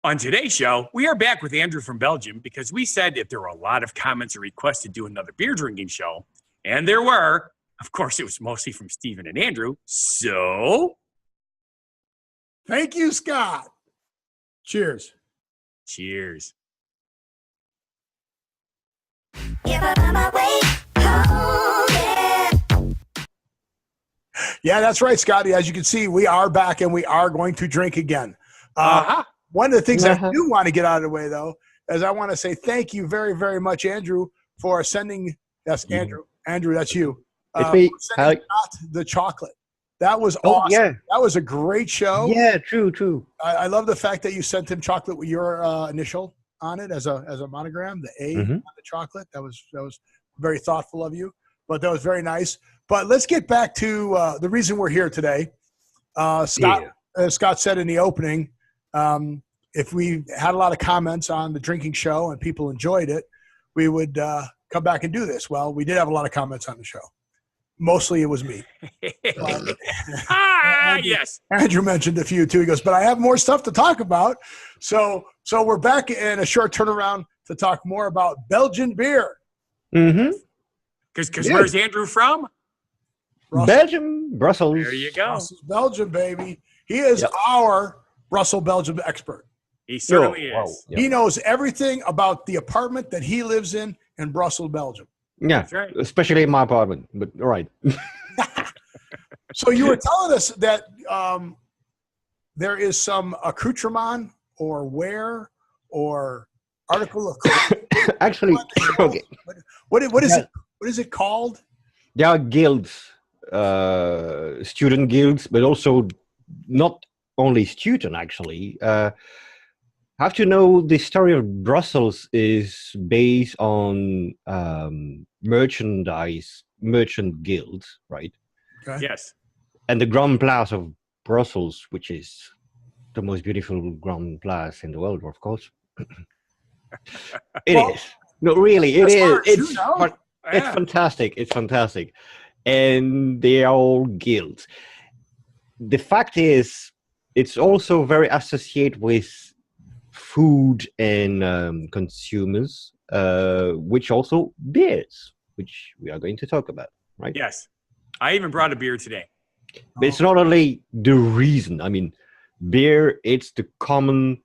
On today's show, we are back with Andrew from Belgium because we said if there were a lot of comments or requests to do another beer drinking show, and there were, of course, it was mostly from Stephen and Andrew. So, thank you, Scott. Cheers. Cheers. Yeah, that's right, Scotty. As you can see, we are back and we are going to drink again. One of the things I do want to get out of the way, though, is I want to say thank you very, very much, Andrew, for sending – that's Andrew. Andrew, that's you. It's me. The chocolate. That was awesome. Yeah. That was a great show. Yeah, true. I love the fact that you sent him chocolate with your initial on it as a monogram, the A on the chocolate. That was very thoughtful of you, but that was very nice. But let's get back to the reason we're here today. Scott said in the opening, if we had a lot of comments on the drinking show and people enjoyed it, we would come back and do this. Well, we did have a lot of comments on the show. Mostly it was me. Yes. Andrew mentioned a few too. He goes, but I have more stuff to talk about. So we're back in a short turnaround to talk more about Belgian beer. Mm-hmm. Because where's Andrew from? Belgium, Brussels. There you go. Brussels, Belgium, baby. He is our Brussels, Belgium expert. He certainly is. Wow. Yep. He knows everything about the apartment that he lives in Brussels, Belgium. Yeah, that's right. Especially in my apartment, but all right. So you were telling us that there is some accoutrement or wear or article of clothing. Actually, okay. What is it called? There are guilds, student guilds, but also not only student, actually. Have to know the story of Brussels is based on merchant guilds, right? Okay. Yes. And the Grand Place of Brussels, which is the most beautiful Grand Place in the world, of course. It is. No, really, it is. It's fantastic. It's fantastic. And they are all guilds. The fact is, it's also very associated with food and consumers, which also beers, which we are going to talk about, right? Yes. I even brought a beer today. But it's not only the reason. I mean, beer, it's the common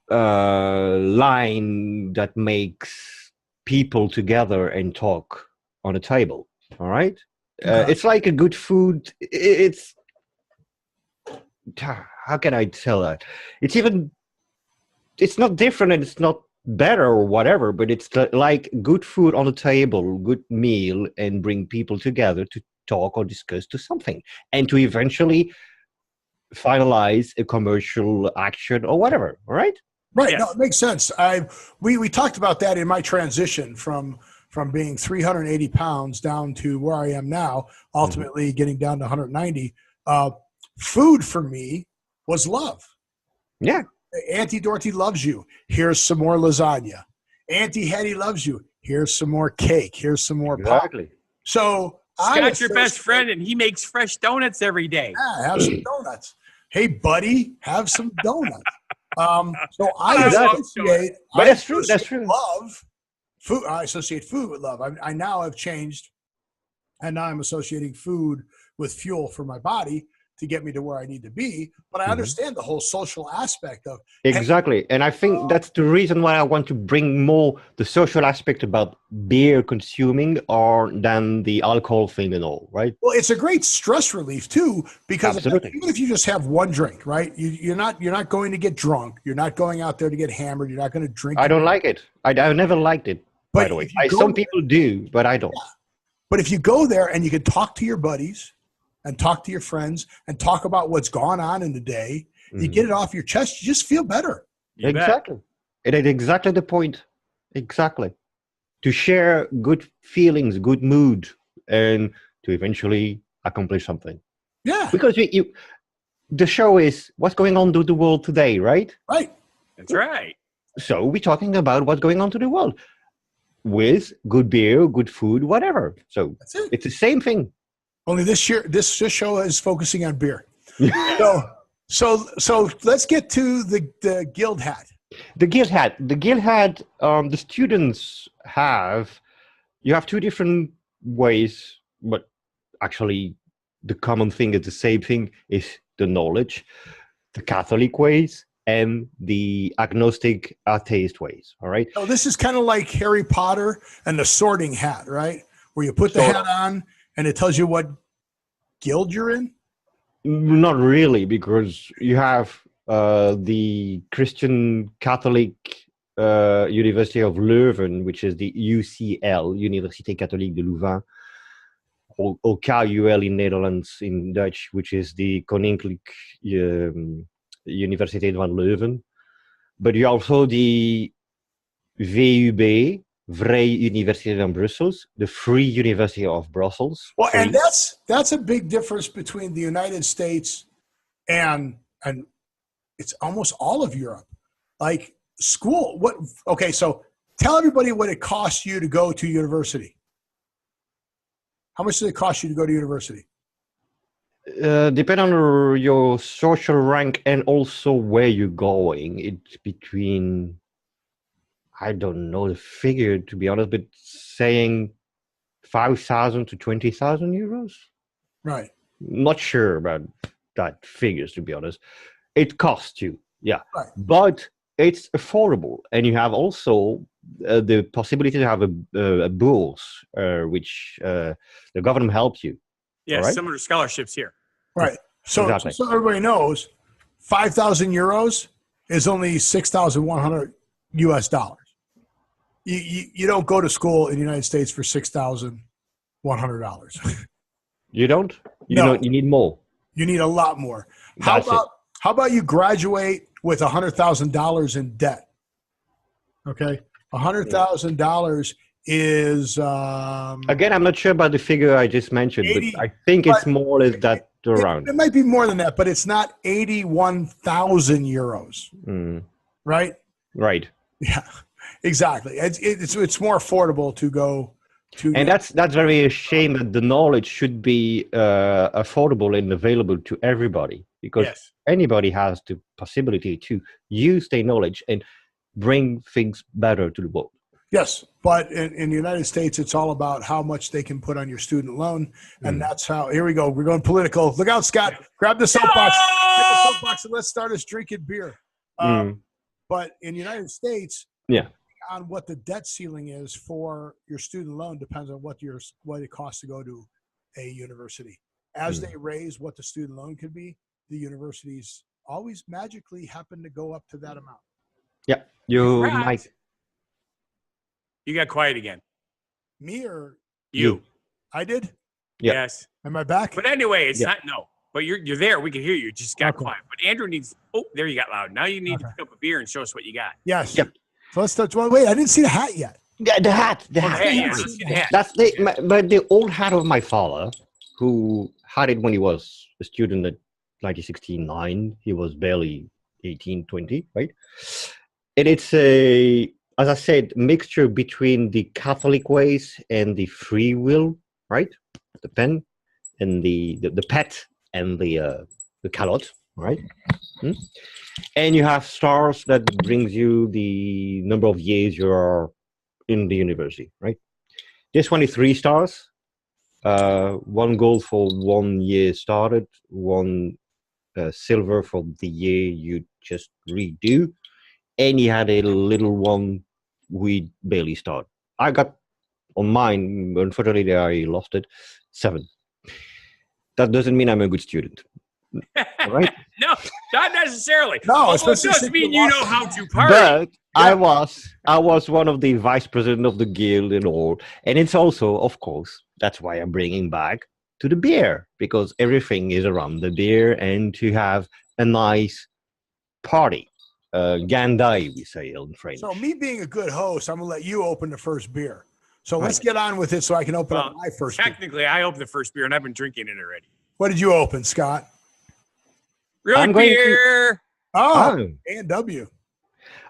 line that makes people together and talk on a table, all right? It's like a good food. It's how can I tell that? It's not different and it's not better or whatever, but it's like good food on the table, good meal, and bring people together to talk or discuss to something and to eventually finalize a commercial action or whatever, all right? Right. Yes. No, it makes sense. We talked about that in my transition from being 380 pounds down to where I am now, ultimately getting down to 190. Food for me was love. Yeah. Auntie Dorothy loves you. Here's some more lasagna. Auntie Hetty loves you. Here's some more cake. Here's some more pie. So Scott's your best friend, and he makes fresh donuts every day. Yeah, have some donuts. Hey, buddy, have some donuts. So I associate. But that's true. That's true. Love food. I associate food with love. I now have changed, and now I'm associating food with fuel for my body to get me to where I need to be. But I understand the whole social aspect of exactly. And I think that's the reason why I want to bring more the social aspect about beer consuming than the alcohol thing and all, right? Well, it's a great stress relief too, because Absolutely. even if you just have one drink, right? You're not going to get drunk. You're not going out there to get hammered. You're not going to drink. I don't like it. I never liked it, by the way. Some people do, but I don't. Yeah. But if you go there and you can talk to your buddies and talk to your friends and talk about what's gone on in the day, you get it off your chest, you just feel better. Exactly. It is exactly the point. Exactly. To share good feelings, good mood, and to eventually accomplish something. Yeah. Because the show is what's going on to the world today, right? Right. That's right. So we're talking about what's going on to the world with good beer, good food, whatever. So it's the same thing. Only this show is focusing on beer. So So let's get to the guild hat. The guild hat. The students have. You have two different ways, but actually, the common thing is the same thing: is the knowledge, the Catholic ways, and the agnostic atheist ways. All right. So this is kind of like Harry Potter and the sorting hat, right? Where you put the hat on and it tells you what guild you're in. Not really, because you have the Christian Catholic University of Leuven, which is the UCL, Université Catholique de Louvain, or KUL in Netherlands, in Dutch, which is the Koninklijke Universiteit van Leuven. But you also the VUB, Vrije Universiteit van Brussels, the Free University of Brussels. Well, and that's a big difference between the United States and it's almost all of Europe. Like school, okay, so tell everybody what it costs you to go to university. How much does it cost you to go to university? Depending on your social rank and also where you're going, it's between, I don't know the figure to be honest, but saying 5,000 to 20,000 euros. Right. Not sure about that figures to be honest. It costs you, yeah, right. But it's affordable, and you have also the possibility to have a bourse, which the government helps you. Yeah, right? similar scholarships here. Right. So, exactly. So everybody knows, 5,000 euros is only 6,100 US dollars. You don't go to school in the United States for $6,100. You don't? No. You need more. You need a lot more. How about you graduate with $100,000 in debt? Okay, $100,000 is again, I'm not sure about the figure I just mentioned, 80, but I think it's more or less that around. It might be more than that, but it's not 81,000 euros. Right? Right. Yeah, exactly. It's more affordable to go to. And that's very a shame that the knowledge should be affordable and available to everybody, because anybody has the possibility to use their knowledge and bring things better to the world. Yes, but in the United States, it's all about how much they can put on your student loan, and that's how. Here we go. We're going political. Look out, Scott! Grab the soapbox. Grab the soapbox, and let's start us drinking beer. But in the United States, on what the debt ceiling is for your student loan depends on what it costs to go to a university. As they raise what the student loan could be, the universities always magically happen to go up to that amount. Yeah, you might. You got quiet again. Me or you? I did. Yep. Yes. Am I back? But anyway, it's not no. But you're there. We can hear you. Just got quiet. But Andrew needs. Oh, there you got loud. Now you need to pick up a beer and show us what you got. Yes. Yep. So let's start. Well, wait, I didn't see the hat yet. Yeah, the hat. The hat. Yeah, let's see the hat. That's the old hat of my father, who had it when he was a student at 1969. He was barely 18, 20, right? And it's a, as I said, mixture between the Catholic ways and the free will, right? The pen and the pet and the calotte, right? And you have stars that brings you the number of years you are in the university, right? This one is 3 stars. 1 gold for 1 year started, 1 silver for the year you just redo, and he had a little one we barely start. I got on mine, unfortunately I lost it, 7. That doesn't mean I'm a good student, right? No, not necessarily. No, it does mean you know how to party. But I was one of the vice president of the guild and all, and it's also, of course, that's why I'm bringing back to the beer, because everything is around the beer and to have a nice party. Gandai, we say in French. So me being a good host, I'm going to let you open the first beer. So let's get on with it so I can open up my first beer. Technically, I opened the first beer, and I've been drinking it already. What did you open, Scott? Real beer. A&W.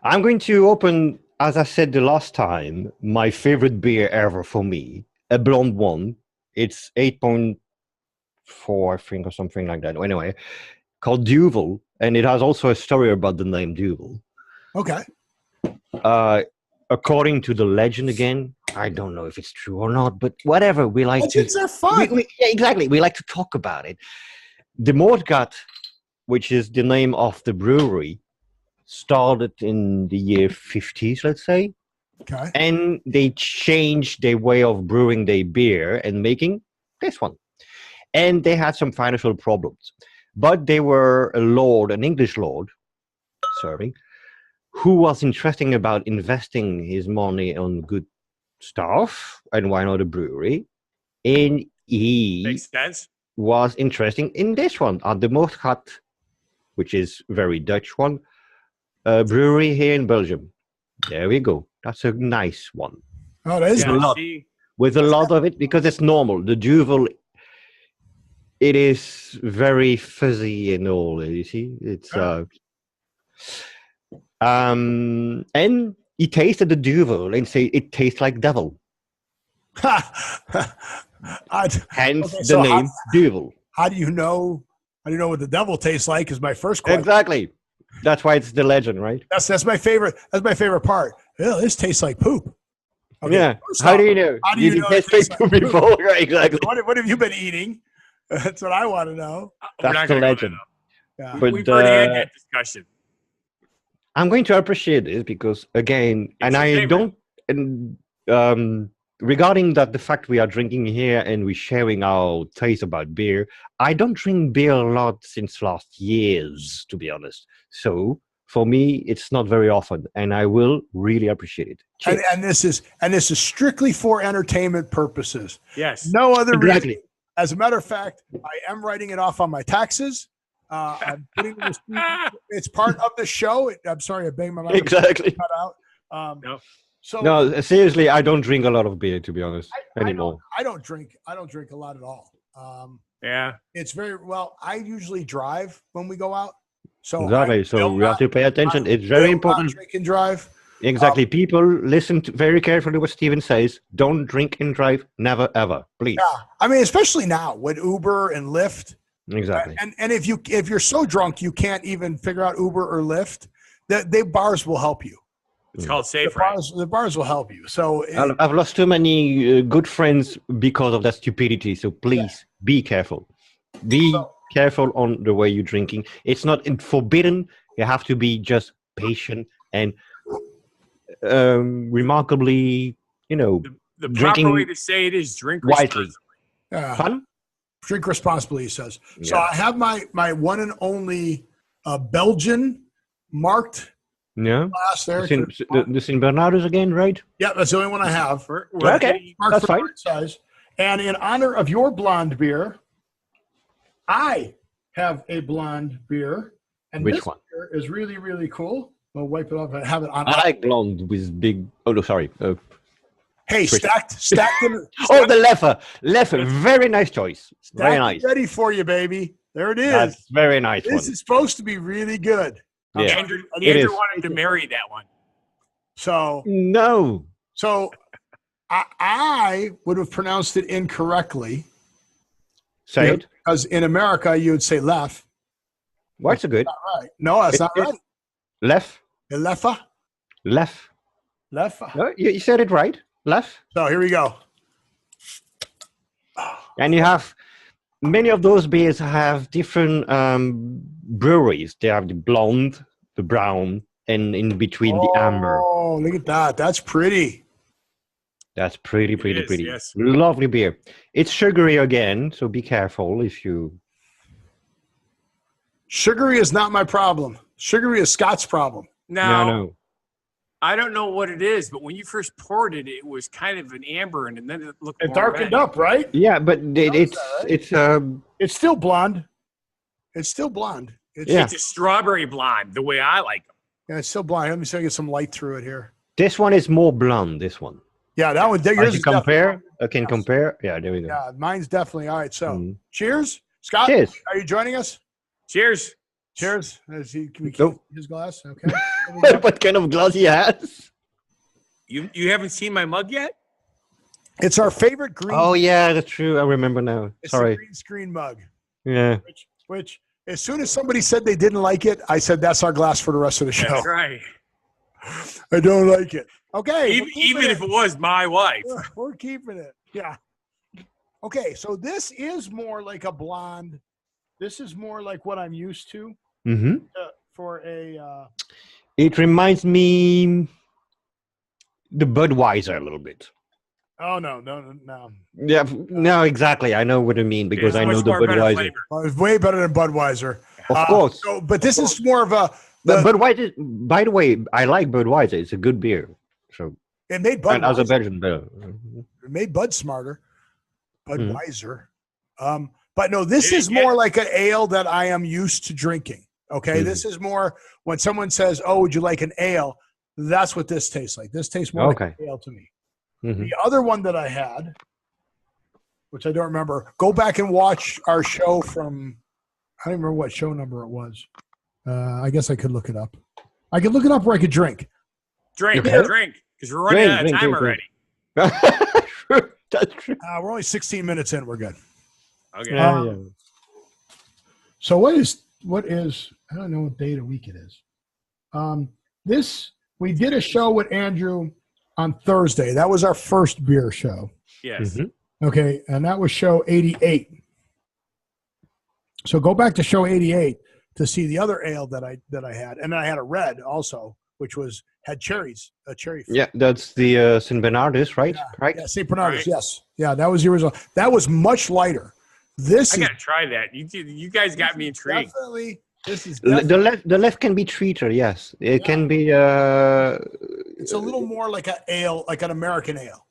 I'm going to open, as I said the last time, my favorite beer ever for me, a blonde one. It's 8.4, I think, or something like that. Anyway, called Duvel. and it has also a story about the name Duvel. Okay. According to the legend, again, I don't know if it's true or not, but whatever. We like Legends are fun. Yeah, exactly. We like to talk about it. The Moordgat, which is the name of the brewery, started in the year 50s, let's say. Okay. And they changed their way of brewing their beer and making this one. And they had some financial problems. But they were a lord, an English lord, serving, who was interested about investing his money on good stuff, and why not a brewery? And he Makes sense. was interested in this one, at the Moordgat, which is very Dutch one, brewery here in Belgium. There we go. That's a nice one. Oh, that is with a lot of it, because it's normal. The Duvel, it is very fuzzy and all. You see, it's and he tasted the Duvel and say it tastes like devil. Hence the name Duvel. How do you know? How do you know what the devil tastes like? Is my first question. Exactly. That's why it's the legend, right? That's my favorite. That's my favorite part. Yeah, this tastes like poop. Okay, yeah. How do you know? How do you know taste like poop before? Right, exactly. What have you been eating? That's what I want to know. That's the legend. Yeah. But we've already had that discussion. I'm going to appreciate this because, again, regarding that, the fact we are drinking here and we're sharing our taste about beer, I don't drink beer a lot since last years, to be honest. So for me, it's not very often, and I will really appreciate it. And this is strictly for entertainment purposes. Yes. No other reason. As a matter of fact, I am writing it off on my taxes. I'm putting it's part of the show. I'm sorry, I banged my mic. Exactly. Cut out. No. So no, seriously, I don't drink a lot of beer, to be honest, anymore. I don't drink a lot at all. Yeah. It's very well. I usually drive when we go out. So exactly. So we have to pay attention. It's very important. Drink and drive. Exactly. People listen very carefully what Steven says. Don't drink and drive. Never, ever. Please. Yeah. I mean, especially now with Uber and Lyft. Exactly. And if you're so drunk you can't even figure out Uber or Lyft, the bars will help you. It's called safe. The bars will help you. So I've lost too many good friends because of that stupidity. So please be careful. Be careful on the way you're drinking. It's not forbidden. You have to be just patient and remarkably, the proper way to say it is drink wisely. Fun? Drink responsibly, he says. Yeah. So I have my one and only Belgian marked glass there. The St. Bernardus again, right? Yeah, that's the only one I have. Okay, that's fine. Size. And in honor of your blonde beer, I have a blonde beer. And which this one? Beer is really, really cool. I'll wipe it off. I have it on. I like blonde with big. Oh no, sorry. Hey, stacked. The Leffe, very nice choice. Very nice. Ready for you, baby. There it is. That's very nice. This is supposed to be really good. Yeah, Andrew wanted to marry that one. So no. So I would have pronounced it incorrectly. Say it. Because in America you would say Leffe. What's it good? Not right. No, that's not right. Leffe. Leffe. Leffe. Leffe. No, you said it right. Leffe. So here we go. And you have many of those beers have different breweries. They have the blonde, the brown, and in between the amber. Oh, look at that. That's pretty. That's pretty. Yes. Lovely beer. It's sugary again, so be careful if you... Sugary is not my problem. Sugary is Scott's problem. No. I don't know what it is, but when you first poured it, it was kind of an amber, and then it looked more darkened red. up, right? Yeah, but it's still blonde. It's still blonde. It's a strawberry blonde, the way I like them. Yeah, it's still blonde. Let me see if I get some light through it here. This one is more blonde. This one. Yeah, that one. Yours is compare. I can compare. Yeah, there we go. Yeah, mine's definitely all right. So, cheers, Scott. Cheers. Are you joining us? Cheers. Cheers. Can we keep his glass? Okay. What kind of glass he has? You haven't seen my mug yet? It's our favorite green. Oh yeah, that's true. I remember now. It's Sorry. a green screen mug. Yeah. Which As soon as somebody said they didn't like it, I said, that's our glass for the rest of the show. That's right. I don't like it. Okay. Even if it was my wife. We're keeping it. Yeah. Okay, so this is more like a blonde. This is more like what I'm used to for a... It reminds me the Budweiser a little bit. Oh, no. Yeah, no, exactly. I know what you mean because I know the Budweiser. It's way better than Budweiser. Of course. But this is more of a... Budweiser, by the way, I like Budweiser. It's a good beer. So it made Bud... as a Belgian beer. It made Bud smarter. Budweiser. But no, this is more like an ale that I am used to drinking. Okay, this is more when someone says, "Oh, would you like an ale?" That's what this tastes like. This tastes more like an ale to me. The other one that I had, which I don't remember, go back and watch our show from. I don't remember what show number it was. I guess I could look it up. I could look it up, or I could drink. Drink, because we're running out of time already. That's true. We're only 16 minutes in. We're good. Okay. So what is? I don't know what day of the week it is. We did a show with Andrew on Thursday. That was our first beer show. Yes. Okay, and that was show 88. So go back to show 88 to see the other ale that I had, and then I had a red also, which had cherries, a cherry fruit. Yeah, that's the Saint Bernardus, right? Yeah, right. Yeah, Saint Bernardus. Right. Yes. Yeah, that was the original. That was much lighter. I gotta try that. You guys got me intrigued. Definitely. This is the Leffe can be treater. Yes, it can be. It's a little more like an ale, like an American ale.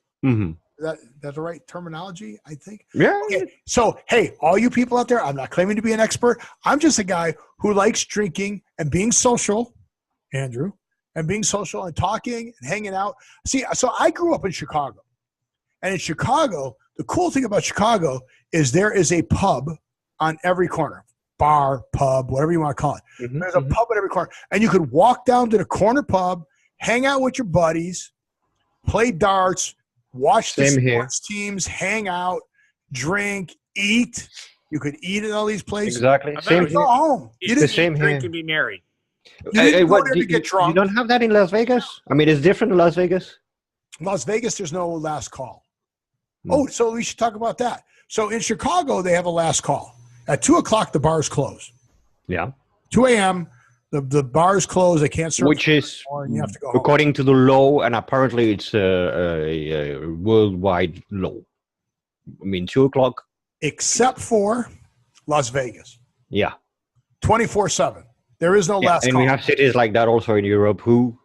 That's the right terminology, I think. Yeah. Okay. So, hey, all you people out there, I'm not claiming to be an expert. I'm just a guy who likes drinking and being social, Andrew, and being social and talking and hanging out. See, so I grew up in Chicago. And in Chicago, the cool thing about Chicago is there is a pub on every corner. Bar, pub, whatever you want to call it. There's a pub at every corner. And you could walk down to the corner pub, hang out with your buddies, play darts, watch the sports teams, hang out, drink, eat. You could eat at all these places. Exactly. Same here. Go home. You didn't drink and be merry. You didn't go there to get drunk. You don't have that in Las Vegas? I mean, it's different in Las Vegas? Las Vegas, there's no last call. Oh, so we should talk about that. So in Chicago, they have a last call. At 2 o'clock, the bars close. Yeah. 2 a.m., the bars close. They can't serve. Which is, and you have to go according to the law, and apparently it's a worldwide law. I mean, 2 o'clock. Except for Las Vegas. Yeah. 24/7. There is no last call. And we have cities like that also in Europe who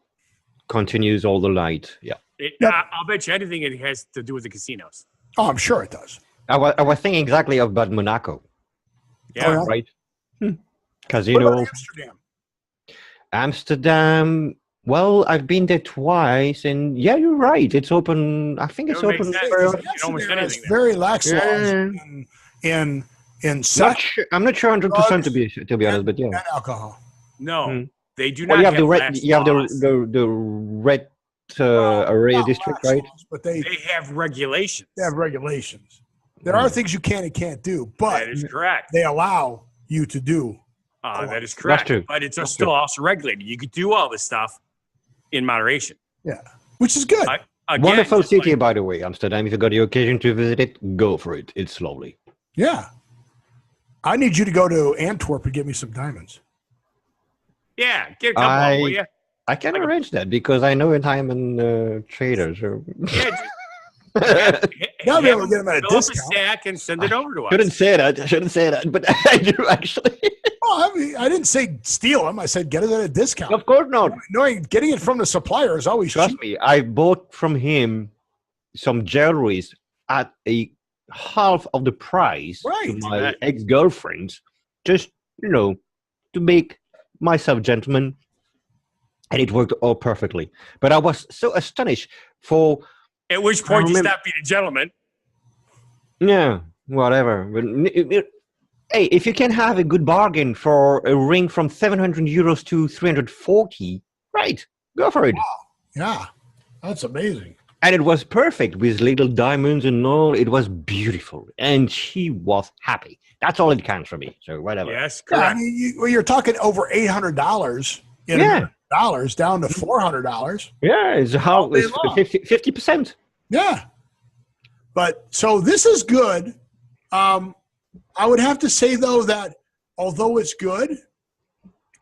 continues all the night. Yeah. I'll bet you anything it has to do with the casinos. Oh, I'm sure it does. I was thinking exactly about Monaco. Yeah. Right? Casino. Amsterdam? Amsterdam. Well, I've been there twice, and yeah, you're right. It's open. I think it's open. It's very lax laws in sex. I'm not sure 100% to be honest, but yeah. And alcohol. No, they do not. You have the red area district, right? Laws, but they have regulations. They have regulations. There are things you can and can't do, but that is correct. They allow you to do. That is correct. But it's still also regulated. You could do all this stuff in moderation. Yeah, which is good. Again, wonderful city, by the way, Amsterdam. If you got the occasion to visit it, go for it. It's lovely. Yeah. I need you to go to Antwerp and get me some diamonds. Yeah, get a couple, will you? I can arrange that because I know a diamond trader. So. Now be able to get them at a discount. A stack and send it over to us. I shouldn't say that, but I do actually. Well, I didn't say steal them. I said get it at a discount. Of course not. Knowing getting it from the supplier is always Trust me, I bought from him some jewelries at a half of the price to my ex-girlfriends, just to make myself gentleman, and it worked all perfectly. But I was so astonished at which point you stopped being a gentleman. Yeah, whatever. But, hey, if you can have a good bargain for a ring from 700 euros to 340, right? Go for it. Wow. Yeah, that's amazing. And it was perfect with little diamonds and all. It was beautiful. And she was happy. That's all it counts for me. So whatever. Yes, correct. Yeah, I mean, you're talking over $800 in American dollars down to $400. Yeah, it's 50%. Yeah. But so this is good. I would have to say, though, that although it's good,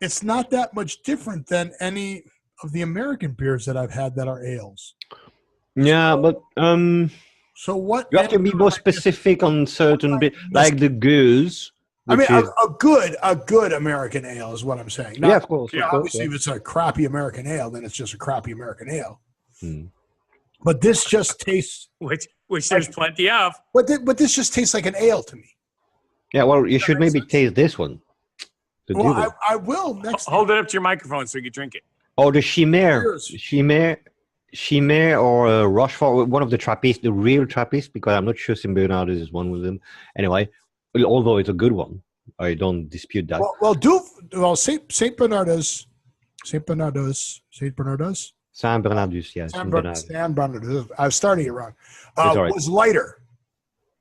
it's not that much different than any of the American beers that I've had that are ales. Yeah, but so what? You have to be more specific on certain bit, like the goose. I mean, a good American ale is what I'm saying. Yeah, of course. Obviously, if it's a crappy American ale, then it's just a crappy American ale. But this just tastes, which there's plenty of. But this just tastes like an ale to me. Yeah, well, you should maybe taste this one. Well, I will next. Hold it up to your microphone so you can drink it. Oh, the Chimère or Rochefort, one of the Trappistes, the real Trappist, because I'm not sure Saint Bernard is one with them. Anyway, although it's a good one, I don't dispute that. Saint Bernardus, yeah. Saint Bernardus. I was starting it wrong. Right. Was lighter.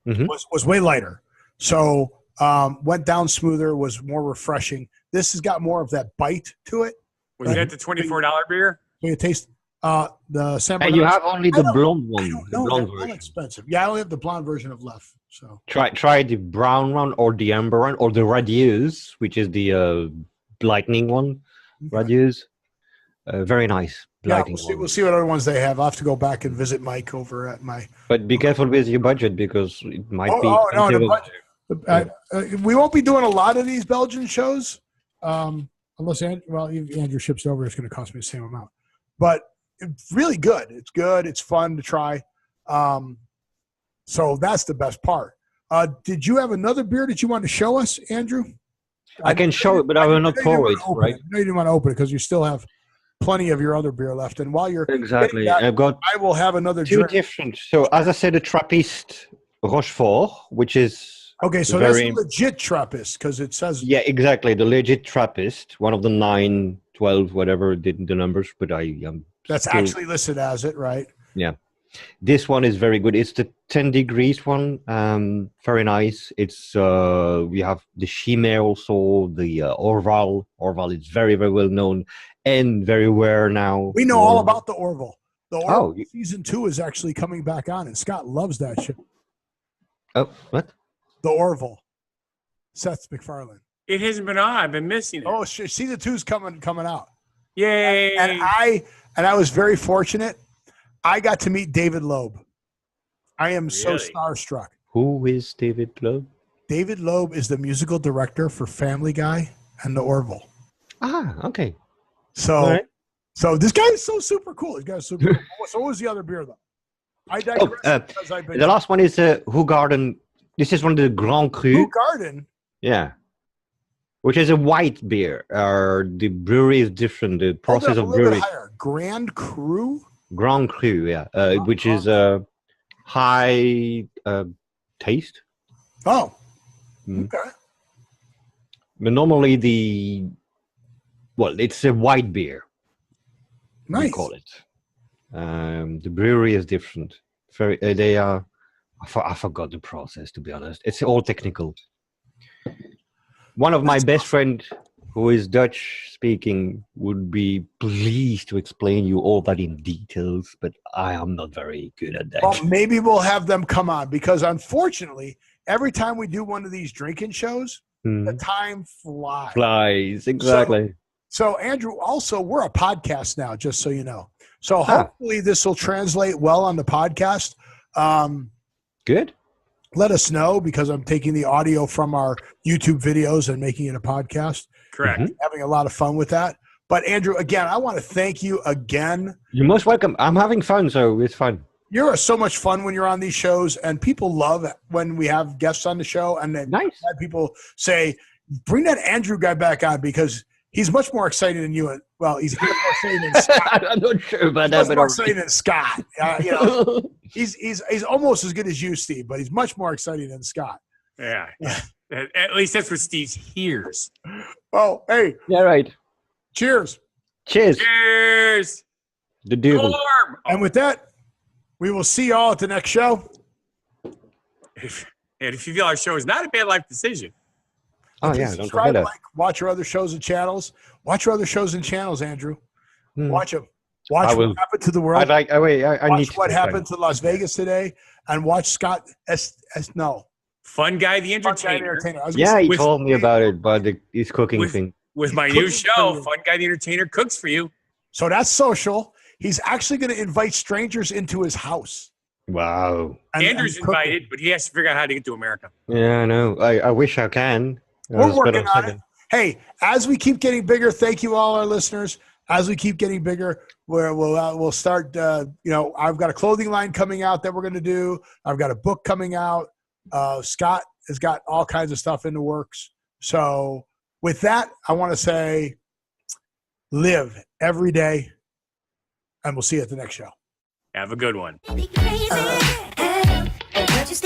Was way lighter. So went down smoother. Was more refreshing. This has got more of that bite to it. Was that the $24 beer? So you taste the Saint Bernardus. And you have only the blonde one. I don't know. They're all expensive. Yeah, I only have the blonde version of Leffe. So try the brown one or the amber one or the radieuse, which is the lightning one. Okay. Radieuse, very nice. Yeah, we'll see what other ones they have. I'll have to go back and visit Mike over at my. But be careful with your budget because it might be. Oh no, the budget. We won't be doing a lot of these Belgian shows, unless Andrew ships over. It's going to cost me the same amount, but it's really good. It's good. It's fun to try. So that's the best part. Did you have another beer that you wanted to show us, Andrew? I can show it, but I will not pour it, right? I know you didn't want to open it because you still have plenty of your other beer left. And while you're exactly, that, I will have another two drink. different. So as I said, the Trappist Rochefort, which is okay. So that's a legit Trappist because it says exactly the legit Trappist, one of the 9, 12, whatever the numbers, but that's still actually listed as it, right? Yeah. This one is very good. It's the 10 degrees one. Very nice. It's we have the Chimère also, the Orval. Orval is very, very well known and very rare now. We know all about the Orval. The Orval season 2 is actually coming back on, and Scott loves that shit. Oh, what? The Orval. Seth MacFarlane. It hasn't been on. I've been missing it. Oh, season 2 is coming out. Yay! And I was very fortunate. I got to meet David Loeb. I am so starstruck. Who is David Loeb? David Loeb is the musical director for Family Guy and the Orville. Ah, okay. So this guy is so super cool. He's got super cool. So what was the other beer, though? I digress. The last one is Hoegaarden. This is one of the Grand Cru. Hoegaarden? Yeah. Which is a white beer. The brewery is different. The process of brewing. Grand Cru? Grand Cru, yeah, which is high taste. Oh, okay. But normally it's a white beer. Nice. We call it. The brewery is different. I forgot the process, to be honest. It's all technical. One of my best friend, who is Dutch speaking, would be pleased to explain you all that in details, but I am not very good at that. Well, maybe we'll have them come on because unfortunately, every time we do one of these drinking shows, the time flies. Flies, exactly. So Andrew, also, we're a podcast now, just so you know. So hopefully this will translate well on the podcast. Good. Let us know because I'm taking the audio from our YouTube videos and making it a podcast. Correct. Having a lot of fun with that. But Andrew, again, I want to thank you again. You're most welcome. I'm having fun, so it's fun. You're so much fun when you're on these shows, and people love when we have guests on the show. And then people say, bring that Andrew guy back on because he's much more exciting than you. Well, he's more exciting than Scott. I'm not sure about that. He's more exciting than Scott. He's almost as good as you, Steve, but he's much more exciting than Scott. Yeah. At least that's what Steve hears. Oh, hey. Yeah, right. Cheers. Cheers. Cheers. The Duvel. And with that, We will see y'all at the next show. And if you feel our show is not a bad life decision. Oh, yeah. Don't forget that. Watch our other shows and channels. Watch our other shows and channels, Andrew. Watch them. I Watch will. what happened to the world. I watch need to what happened to Las Vegas today, and watch Scott Fun Guy the Entertainer. He told me about it, but his cooking thing. With my new show, Fun Guy the Entertainer cooks for you. So that's social. He's actually going to invite strangers into his house. Wow. Andrew's invited, but he has to figure out how to get to America. Yeah, I know. I wish I can. We're working on it. Hey, as we keep getting bigger, thank you all our listeners. As we keep getting bigger, we'll start. I've got a clothing line coming out that we're going to do. I've got a book coming out. Scott has got all kinds of stuff in the works. So with that, I want to say, live every day, and we'll see you at the next show. Have a good one. Crazy, and just